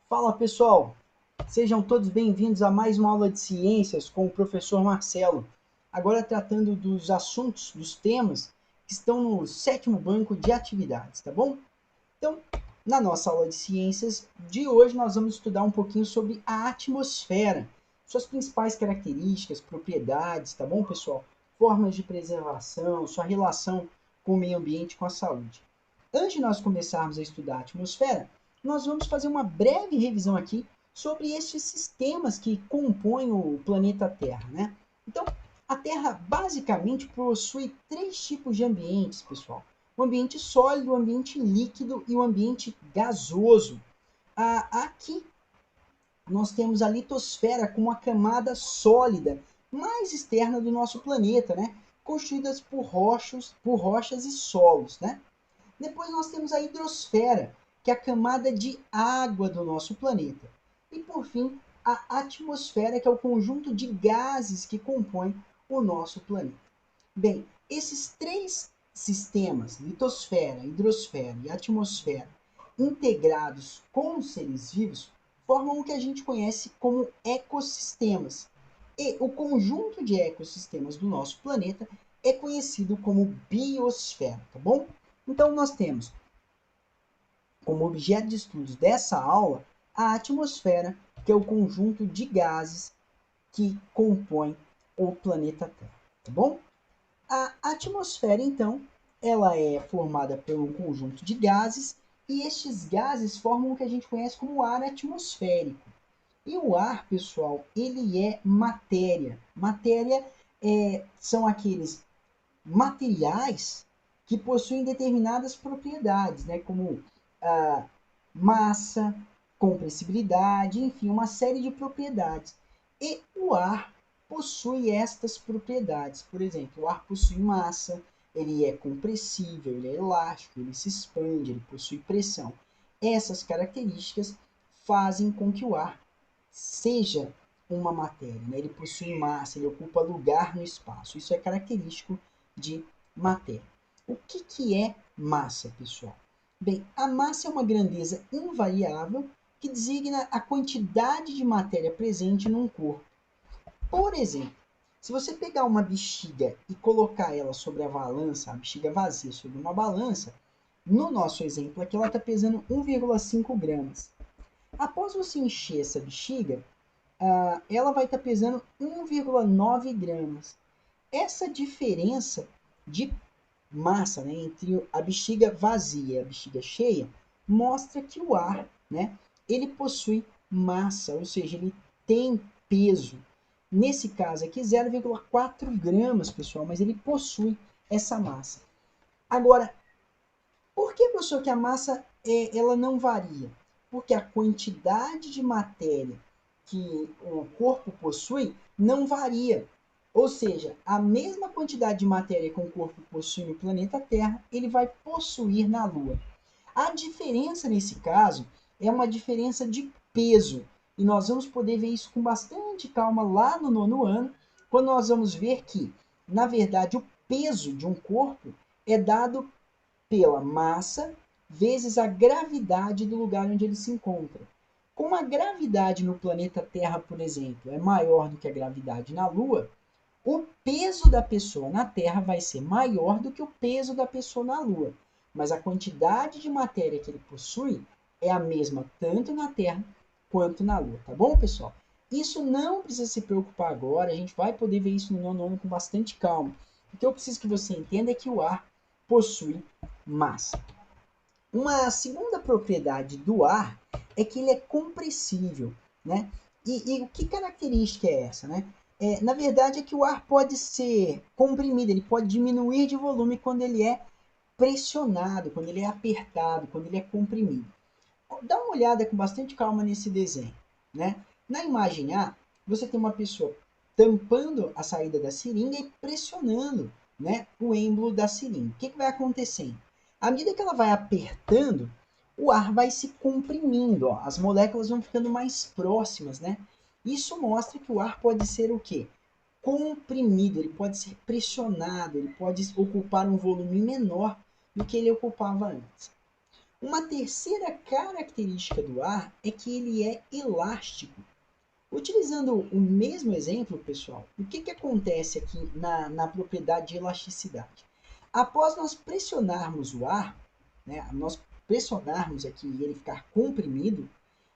Fala pessoal, sejam todos bem-vindos a mais uma aula de ciências com o professor Marcelo. Agora tratando dos assuntos, dos temas que estão no sétimo banco de atividades, tá bom? Então, na nossa aula de ciências de hoje, nós vamos estudar um pouquinho sobre a atmosfera, suas principais características, propriedades, tá bom, pessoal? Formas de preservação, sua relação com o meio ambiente e com a saúde. Antes de nós começarmos a estudar a atmosfera, nós vamos fazer uma breve revisão aqui sobre estes sistemas que compõem o planeta Terra, né? Então, a Terra basicamente possui três tipos de ambientes, pessoal: o ambiente sólido, o ambiente líquido e o ambiente gasoso. Aqui nós temos a litosfera com uma camada sólida mais externa do nosso planeta, né? Constituídas por rochas e solos, né? Depois nós temos a hidrosfera, que é a camada de água do nosso planeta. E por fim, a atmosfera, que é o conjunto de gases que compõem o nosso planeta. Bem, esses três sistemas, litosfera, hidrosfera e atmosfera, integrados com os seres vivos, formam o que a gente conhece como ecossistemas. E o conjunto de ecossistemas do nosso planeta é conhecido como biosfera, tá bom? Então, nós temos como objeto de estudos dessa aula a atmosfera, que é o conjunto de gases que compõem o planeta Terra, tá bom? A atmosfera, então, ela é formada por um conjunto de gases e estes gases formam o que a gente conhece como ar atmosférico. E o ar, pessoal, ele é matéria. Matéria são aqueles materiais que possuem determinadas propriedades, né, como a massa, compressibilidade, enfim, uma série de propriedades. E o ar possui estas propriedades. Por exemplo, o ar possui massa, ele é compressível, ele é elástico, ele se expande, ele possui pressão. Essas características fazem com que o ar seja uma matéria, né? Ele possui massa, ele ocupa lugar no espaço. Isso é característico de matéria. O que é massa, pessoal? Bem, a massa é uma grandeza invariável que designa a quantidade de matéria presente num corpo. Por exemplo, se você pegar uma bexiga e colocar ela sobre a balança, a bexiga vazia sobre uma balança, no nosso exemplo aqui ela está pesando 1,5 gramas. Após você encher essa bexiga, ela vai estar pesando 1,9 gramas. Essa diferença de massa, né, entre a bexiga vazia e a bexiga cheia mostra que o ar, né, ele possui massa, ou seja, ele tem peso. Nesse caso aqui, 0,4 gramas, pessoal, mas ele possui essa massa. Agora, por que, professor, que a massa ela não varia? Porque a quantidade de matéria que o corpo possui não varia. Ou seja, a mesma quantidade de matéria que o corpo possui no planeta Terra, ele vai possuir na Lua. A diferença nesse caso é uma diferença de peso. E nós vamos poder ver isso com bastante calma lá no nono ano, quando nós vamos ver que, na verdade, o peso de um corpo é dado pela massa vezes a gravidade do lugar onde ele se encontra. Como a gravidade no planeta Terra, por exemplo, é maior do que a gravidade na Lua, o peso da pessoa na Terra vai ser maior do que o peso da pessoa na Lua. Mas a quantidade de matéria que ele possui é a mesma tanto na Terra quanto na Lua, tá bom, pessoal? Isso não precisa se preocupar agora, a gente vai poder ver isso no nono ano com bastante calma. O que eu preciso que você entenda é que o ar possui massa. Uma segunda propriedade do ar é que ele é compressível, né? E que característica é essa, né? Na verdade é que o ar pode ser comprimido, ele pode diminuir de volume quando ele é pressionado, quando ele é apertado, quando ele é comprimido. Dá uma olhada com bastante calma nesse desenho, né? Na imagem A, você tem uma pessoa tampando a saída da seringa e pressionando, né, o êmbolo da seringa. O que vai acontecendo? À medida que ela vai apertando, o ar vai se comprimindo, ó, as moléculas vão ficando mais próximas, né? Isso mostra que o ar pode ser o quê? Comprimido, ele pode ser pressionado, ele pode ocupar um volume menor do que ele ocupava antes. Uma terceira característica do ar é que ele é elástico. Utilizando o mesmo exemplo, pessoal, o que acontece aqui na propriedade de elasticidade? Após nós pressionarmos o ar, né, nós pressionarmos aqui e ele ficar comprimido,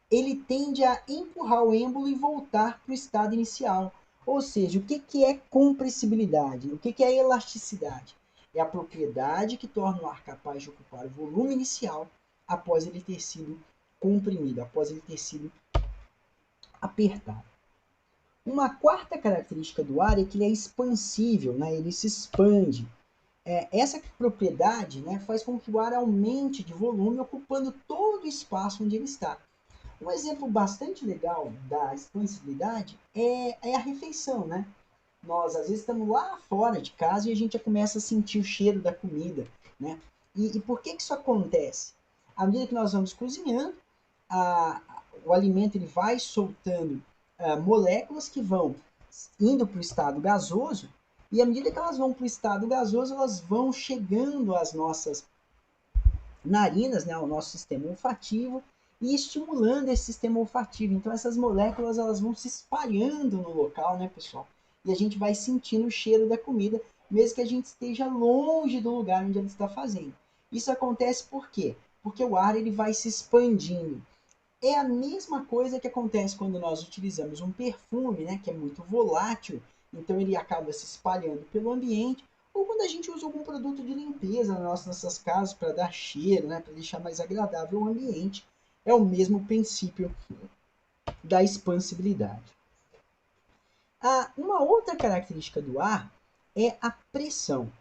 ele tende a empurrar o êmbolo e voltar para o estado inicial. Ou seja, o que é compressibilidade? O que é elasticidade? É a propriedade que torna o ar capaz de ocupar o volume inicial após ele ter sido comprimido, após ele ter sido apertado. Uma quarta característica do ar é que ele é expansível, né? Ele se expande. Essa propriedade, né, faz com que o ar aumente de volume, ocupando todo o espaço onde ele está. Um exemplo bastante legal da expansibilidade é a refeição, né? Nós, às vezes, estamos lá fora de casa e a gente já começa a sentir o cheiro da comida, né? E por que isso acontece? À medida que nós vamos cozinhando, a, o alimento ele vai soltando moléculas que vão indo para o estado gasoso, e à medida que elas vão para o estado gasoso, elas vão chegando às nossas narinas, né, ao nosso sistema olfativo, e estimulando esse sistema olfativo. Então essas moléculas elas vão se espalhando no local, né, pessoal? E a gente vai sentindo o cheiro da comida, mesmo que a gente esteja longe do lugar onde ela está fazendo. Isso acontece por quê? Porque o ar ele vai se expandindo. É a mesma coisa que acontece quando nós utilizamos um perfume, né, que é muito volátil, então ele acaba se espalhando pelo ambiente, ou quando a gente usa algum produto de limpeza nas nossas casas para dar cheiro, né, para deixar mais agradável o ambiente. É o mesmo princípio da expansibilidade. Uma outra característica do ar é a pressão,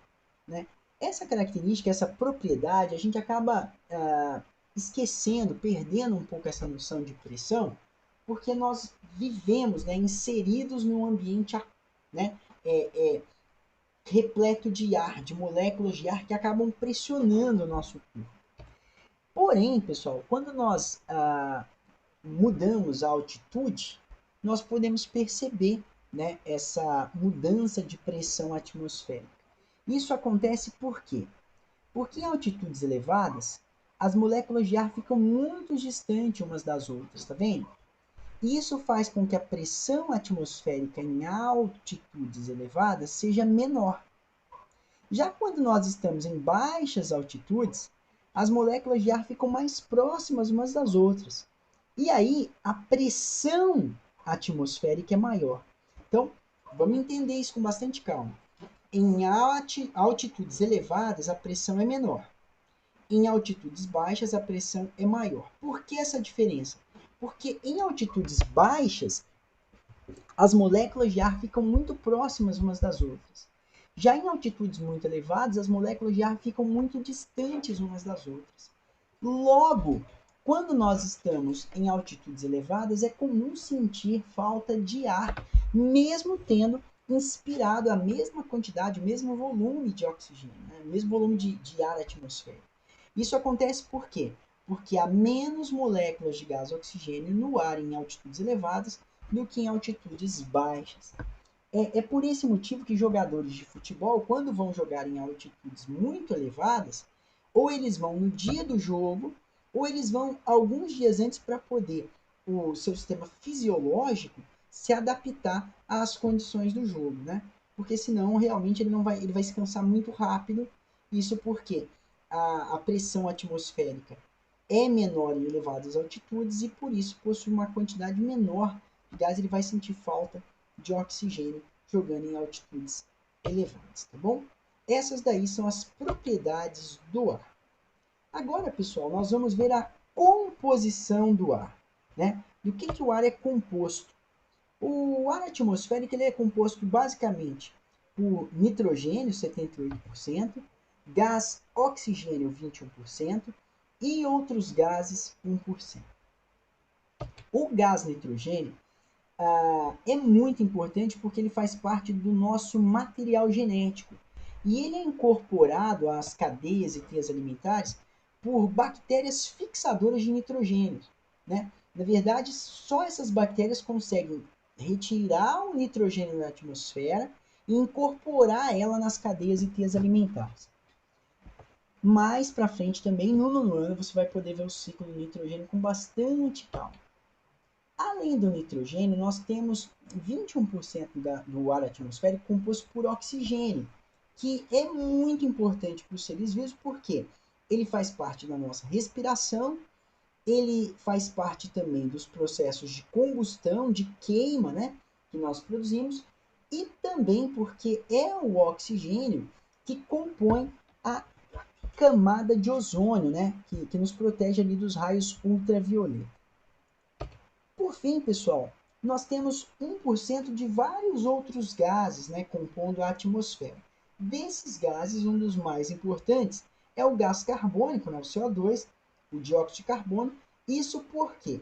né? Essa característica, essa propriedade, a gente acaba esquecendo, perdendo um pouco essa noção de pressão, porque nós vivemos, né, inseridos num ambiente, né, repleto de ar, de moléculas de ar que acabam pressionando o nosso corpo. Porém, pessoal, quando nós mudamos a altitude, nós podemos perceber, né, essa mudança de pressão atmosférica. Isso acontece por quê? Porque em altitudes elevadas, as moléculas de ar ficam muito distantes umas das outras, tá vendo? Isso faz com que a pressão atmosférica em altitudes elevadas seja menor. Já quando nós estamos em baixas altitudes, as moléculas de ar ficam mais próximas umas das outras. E aí a pressão atmosférica é maior. Então, vamos entender isso com bastante calma. Em altitudes elevadas, a pressão é menor. Em altitudes baixas, a pressão é maior. Por que essa diferença? Porque em altitudes baixas, as moléculas de ar ficam muito próximas umas das outras. Já em altitudes muito elevadas, as moléculas de ar ficam muito distantes umas das outras. Logo, quando nós estamos em altitudes elevadas, é comum sentir falta de ar, mesmo tendo inspirado a mesma quantidade, o mesmo volume de oxigênio, né? O mesmo volume de ar atmosférico. Isso acontece por quê? Porque há menos moléculas de gás oxigênio no ar em altitudes elevadas do que em altitudes baixas. É por esse motivo que jogadores de futebol, quando vão jogar em altitudes muito elevadas, ou eles vão no dia do jogo, ou eles vão alguns dias antes para poder o seu sistema fisiológico se adaptar às condições do jogo, né? Porque senão realmente ele vai se cansar muito rápido. Isso porque a pressão atmosférica é menor em elevadas altitudes e por isso possui uma quantidade menor de gás, ele vai sentir falta de oxigênio jogando em altitudes elevadas, tá bom? Essas daí são as propriedades do ar. Agora, pessoal, nós vamos ver a composição do ar, né? Do que o ar é composto? O ar atmosférico ele é composto basicamente por nitrogênio, 78%, gás oxigênio, 21%, e outros gases, 1%. O gás nitrogênio é muito importante porque ele faz parte do nosso material genético. E ele é incorporado às cadeias e teias alimentares por bactérias fixadoras de nitrogênio, né? Na verdade, só essas bactérias conseguem retirar o nitrogênio da atmosfera e incorporar ela nas cadeias e teias alimentares. Mais para frente também, no nono ano, você vai poder ver o ciclo do nitrogênio com bastante calma. Além do nitrogênio, nós temos 21% do ar atmosférico composto por oxigênio, que é muito importante para os seres vivos, porque ele faz parte da nossa respiração, ele faz parte também dos processos de combustão, de queima, né, que nós produzimos, e também porque é o oxigênio que compõe a camada de ozônio, né, que nos protege ali dos raios ultravioleta. Por fim, pessoal, nós temos 1% de vários outros gases, né, compondo a atmosfera. Desses gases, um dos mais importantes é o gás carbônico, né, o CO2, o dióxido de carbono. Isso por quê?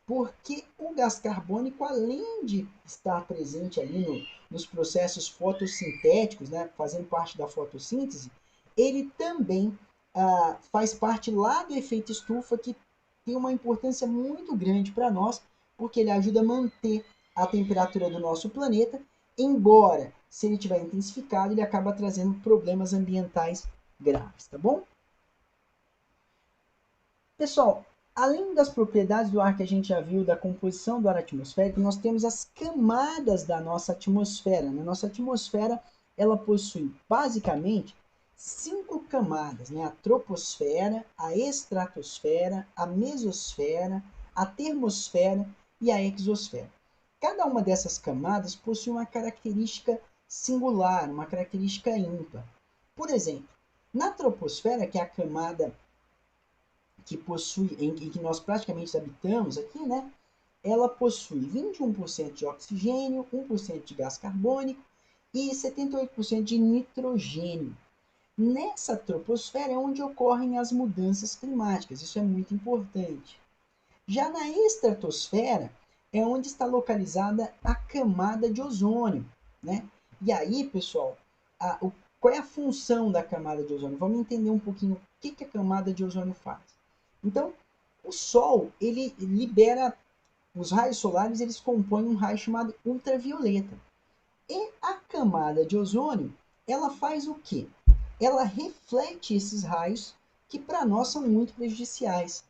Porque o gás carbônico, além de estar presente ali nos processos fotossintéticos, né, fazendo parte da fotossíntese, ele também faz parte lá do efeito estufa, que tem uma importância muito grande para nós, porque ele ajuda a manter a temperatura do nosso planeta, embora, se ele tiver intensificado, ele acaba trazendo problemas ambientais graves, tá bom? Pessoal, além das propriedades do ar que a gente já viu, da composição do ar atmosférico, nós temos as camadas da nossa atmosfera. Na nossa atmosfera, ela possui basicamente 5 camadas, né? A troposfera, a estratosfera, a mesosfera, a termosfera e a exosfera. Cada uma dessas camadas possui uma característica singular, uma característica ímpar. Por exemplo, na troposfera, que é a camada que possui, em que nós praticamente habitamos aqui, né? Ela possui 21% de oxigênio, 1% de gás carbônico e 78% de nitrogênio. Nessa troposfera é onde ocorrem as mudanças climáticas, isso é muito importante. Já na estratosfera é onde está localizada a camada de ozônio, né? E aí, pessoal, qual é a função da camada de ozônio? Vamos entender um pouquinho o que a camada de ozônio faz. Então, o Sol, ele libera os raios solares, eles compõem um raio chamado ultravioleta. E a camada de ozônio, ela faz o quê? Ela reflete esses raios que para nós são muito prejudiciais.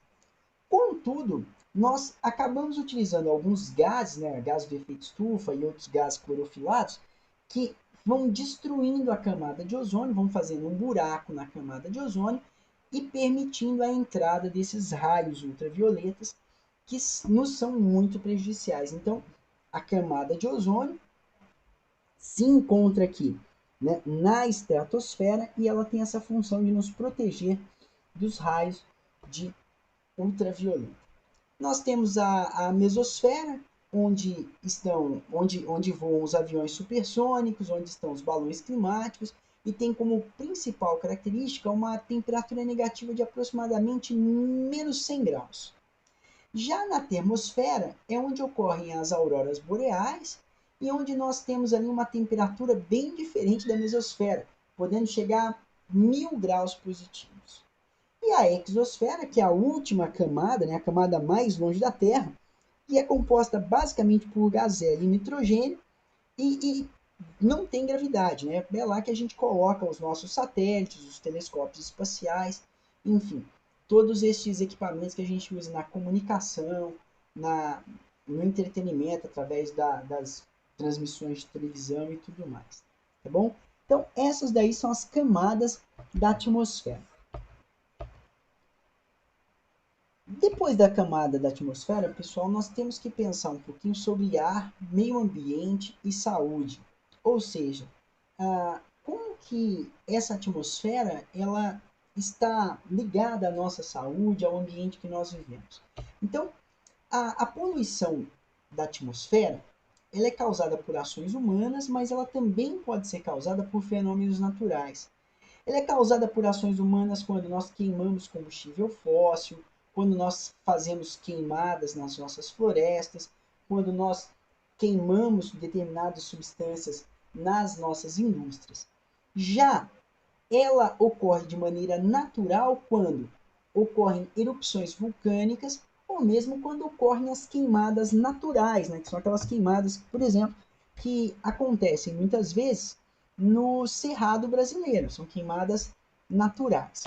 Contudo, nós acabamos utilizando alguns gases, né, gases de efeito estufa e outros gases clorofilados, que vão destruindo a camada de ozônio, vão fazendo um buraco na camada de ozônio e permitindo a entrada desses raios ultravioletas que nos são muito prejudiciais. Então, a camada de ozônio se encontra aqui, né, na estratosfera, e ela tem essa função de nos proteger dos raios de ultravioleta. Nós temos a mesosfera, onde voam os aviões supersônicos, onde estão os balões climáticos, e tem como principal característica uma temperatura negativa de aproximadamente menos 100 graus. Já na termosfera é onde ocorrem as auroras boreais e onde nós temos ali uma temperatura bem diferente da mesosfera, podendo chegar a 1000 graus positivos. E a exosfera, que é a última camada, né, a camada mais longe da Terra, que é composta basicamente por gás hélio e nitrogênio e não tem gravidade, né? É lá que a gente coloca os nossos satélites, os telescópios espaciais, enfim, todos estes equipamentos que a gente usa na comunicação, no entretenimento, através das transmissões de televisão e tudo mais, tá bom? Então, essas daí são as camadas da atmosfera. Depois da camada da atmosfera, pessoal, nós temos que pensar um pouquinho sobre ar, meio ambiente e saúde. Ou seja, como que essa atmosfera ela está ligada à nossa saúde, ao ambiente que nós vivemos. Então, a poluição da atmosfera ela é causada por ações humanas, mas ela também pode ser causada por fenômenos naturais. Ela é causada por ações humanas quando nós queimamos combustível fóssil, quando nós fazemos queimadas nas nossas florestas, quando nós queimamos determinadas substâncias nas nossas indústrias. Já ela ocorre de maneira natural quando ocorrem erupções vulcânicas ou mesmo quando ocorrem as queimadas naturais, né? Que são aquelas queimadas, por exemplo, que acontecem muitas vezes no Cerrado brasileiro, são queimadas naturais.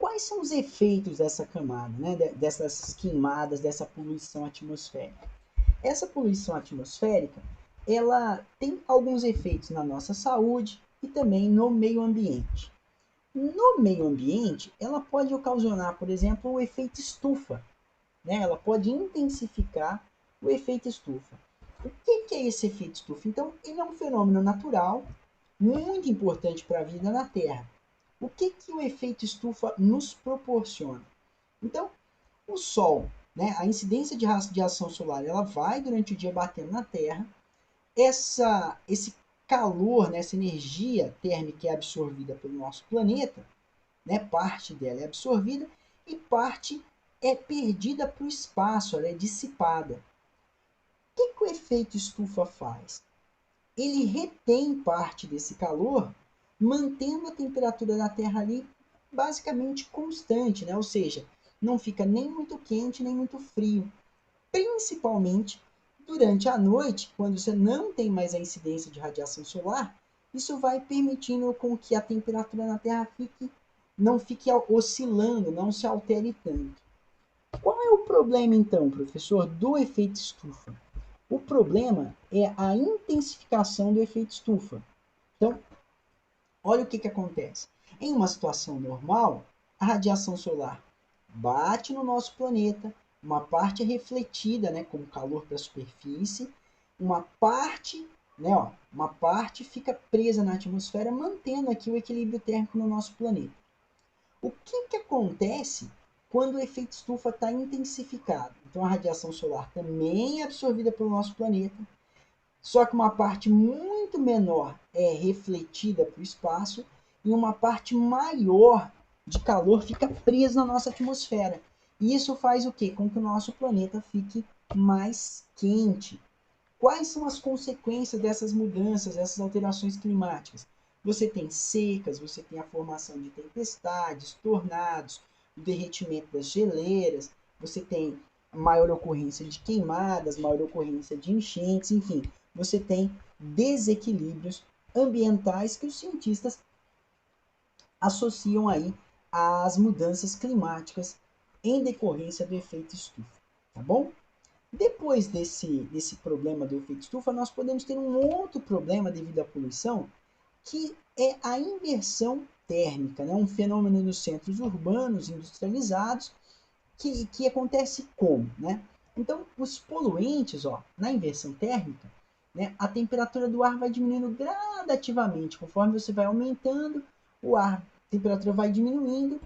quais são os efeitos dessa camada, né? Dessas queimadas, dessa poluição atmosférica? Essa poluição atmosférica, ela tem alguns efeitos na nossa saúde e também no meio ambiente. No meio ambiente, ela pode ocasionar, por exemplo, o efeito estufa, né? Ela pode intensificar o efeito estufa. O que é esse efeito estufa? Então, ele é um fenômeno natural muito importante para a vida na Terra. O que o efeito estufa nos proporciona? Então, o Sol, né, a incidência de radiação solar, ela vai durante o dia batendo na Terra. Esse calor, né, essa energia térmica é absorvida pelo nosso planeta, né, parte dela é absorvida e parte é perdida para o espaço, ela é dissipada. O que o efeito estufa faz? Ele retém parte desse calor, mantendo a temperatura da Terra ali basicamente constante, né? Ou seja, não fica nem muito quente nem muito frio. Principalmente durante a noite, quando você não tem mais a incidência de radiação solar, isso vai permitindo com que a temperatura na Terra não fique oscilando, não se altere tanto. Qual é o problema então, professor, do efeito estufa? O problema é a intensificação do efeito estufa. Então, olha o que acontece. Em uma situação normal, a radiação solar bate no nosso planeta, uma parte é refletida, né, como calor para a superfície, uma parte, né, ó, uma parte fica presa na atmosfera, mantendo aqui o equilíbrio térmico no nosso planeta. O que acontece quando o efeito estufa está intensificado? Então, a radiação solar também é absorvida pelo nosso planeta, só que uma parte muito menor é refletida para o espaço e uma parte maior de calor fica presa na nossa atmosfera. E isso faz o quê? Com que o nosso planeta fique mais quente. Quais são as consequências dessas mudanças, dessas alterações climáticas? Você tem secas, você tem a formação de tempestades, tornados, o derretimento das geleiras, você tem maior ocorrência de queimadas, maior ocorrência de enchentes, enfim, você tem desequilíbrios ambientais que os cientistas associam aí às mudanças climáticas em decorrência do efeito estufa, tá bom? Depois desse problema do efeito estufa, nós podemos ter um outro problema devido à poluição, que é a inversão térmica, né? Um fenômeno nos centros urbanos industrializados que acontece como, né? Então, os poluentes, ó, na inversão térmica, né, a temperatura do ar vai diminuindo gradativamente, conforme você vai aumentando, a temperatura vai diminuindo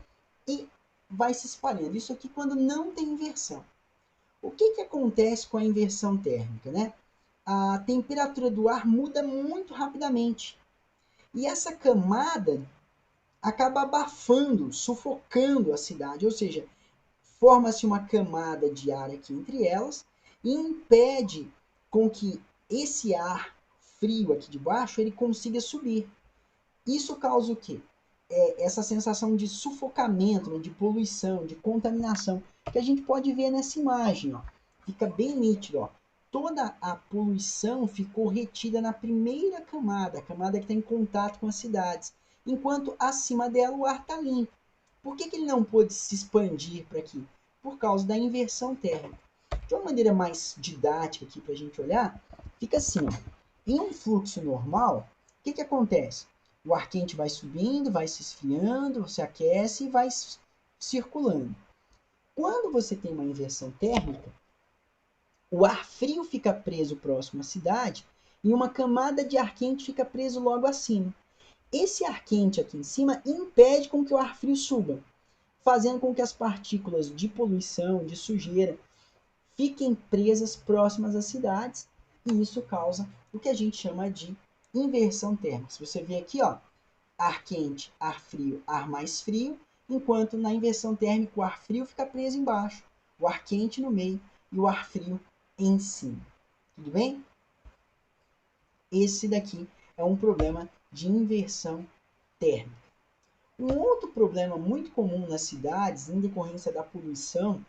e vai se espalhando. Isso aqui quando não tem inversão. O que acontece com a inversão térmica, né? A temperatura do ar muda muito rapidamente. E essa camada acaba abafando, sufocando a cidade, ou seja, forma-se uma camada de ar aqui entre elas e impede com que esse ar frio aqui de baixo ele consiga subir. Isso causa o quê? Essa sensação de sufocamento, né, de poluição, de contaminação, que a gente pode ver nessa imagem. Ó. Fica bem nítido. Ó. Toda a poluição ficou retida na primeira camada, a camada que está em contato com as cidades, enquanto acima dela o ar está limpo. Por que ele não pôde se expandir para aqui? Por causa da inversão térmica. De uma maneira mais didática aqui para a gente olhar, fica assim. Ó. Em um fluxo normal, o que acontece? O ar quente vai subindo, vai se esfriando, se aquece e vai circulando. Quando você tem uma inversão térmica, o ar frio fica preso próximo à cidade e uma camada de ar quente fica preso logo acima. Esse ar quente aqui em cima impede com que o ar frio suba, fazendo com que as partículas de poluição, de sujeira, fiquem presas próximas às cidades e isso causa o que a gente chama de inversão térmica. Se você ver aqui, ó, ar quente, ar frio, ar mais frio, enquanto na inversão térmica o ar frio fica preso embaixo, o ar quente no meio e o ar frio em cima. Tudo bem? Esse daqui é um problema de inversão térmica. Um outro problema muito comum nas cidades, em decorrência da poluição,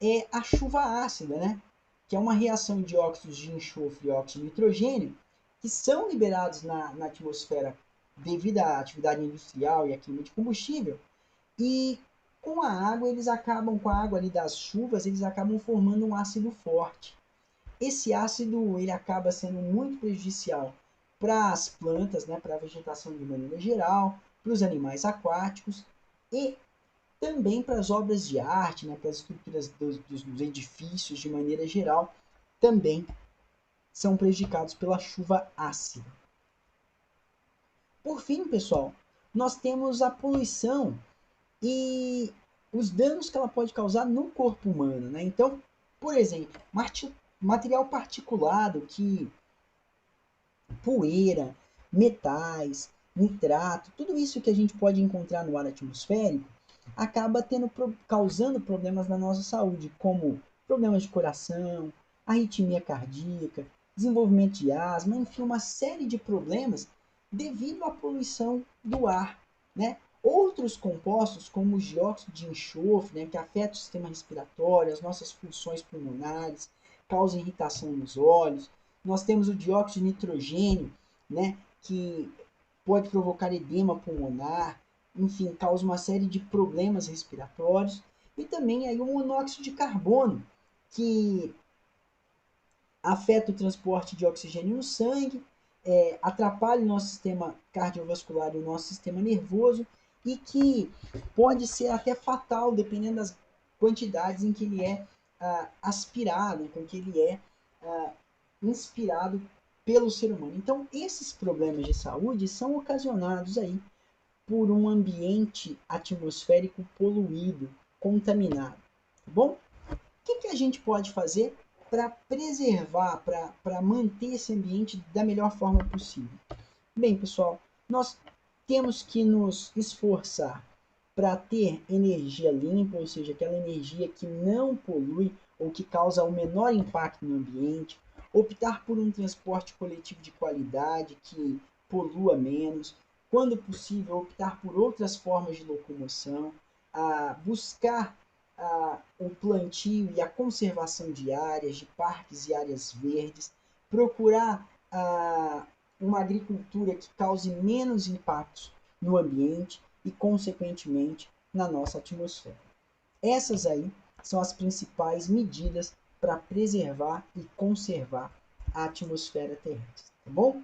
é a chuva ácida, né? Que é uma reação de óxidos de enxofre e óxido de nitrogênio, que são liberados na atmosfera devido à atividade industrial e à queima de combustível, e Com a água, com a água ali das chuvas, eles acabam formando um ácido forte. Esse ácido ele acaba sendo muito prejudicial para as plantas, né, para a vegetação de maneira geral, para os animais aquáticos e também para as obras de arte, né, para as estruturas dos edifícios de maneira geral, também são prejudicados pela chuva ácida. Por fim, pessoal, nós temos a poluição e os danos que ela pode causar no corpo humano, né? Então, por exemplo, material particulado que poeira, metais, nitrato, tudo isso que a gente pode encontrar no ar atmosférico acaba causando problemas na nossa saúde, como problemas de coração, arritmia cardíaca, desenvolvimento de asma, enfim, uma série de problemas devido à poluição do ar, né? Outros compostos, como o dióxido de enxofre, né, que afeta o sistema respiratório, as nossas funções pulmonares, causa irritação nos olhos. Nós temos o dióxido de nitrogênio, né, que pode provocar edema pulmonar, enfim, causa uma série de problemas respiratórios. E também aí o monóxido de carbono, que afeta o transporte de oxigênio no sangue, atrapalha o nosso sistema cardiovascular e o nosso sistema nervoso e que pode ser até fatal, dependendo das quantidades em que ele é aspirado, com que ele é inspirado pelo ser humano. Então, esses problemas de saúde são ocasionados aí por um ambiente atmosférico poluído, contaminado, tá bom? O que a gente pode fazer para preservar, para manter esse ambiente da melhor forma possível? Bem, pessoal, nós temos que nos esforçar para ter energia limpa, ou seja, aquela energia que não polui ou que causa o menor impacto no ambiente, optar por um transporte coletivo de qualidade que polua menos, quando possível optar por outras formas de locomoção, buscar o plantio e a conservação de áreas, de parques e áreas verdes, procurar uma agricultura que cause menos impactos no ambiente e, consequentemente, na nossa atmosfera. Essas aí são as principais medidas para preservar e conservar a atmosfera terrestre, tá bom?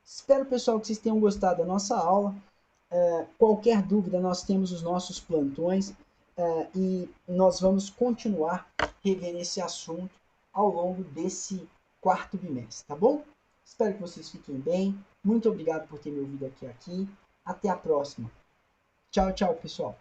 Espero, pessoal, que vocês tenham gostado da nossa aula. Qualquer dúvida, nós temos os nossos plantões e nós vamos continuar revendo esse assunto ao longo desse quarto bimestre, tá bom? Espero que vocês fiquem bem. Muito obrigado por ter me ouvido aqui. Até a próxima. Tchau, tchau, pessoal.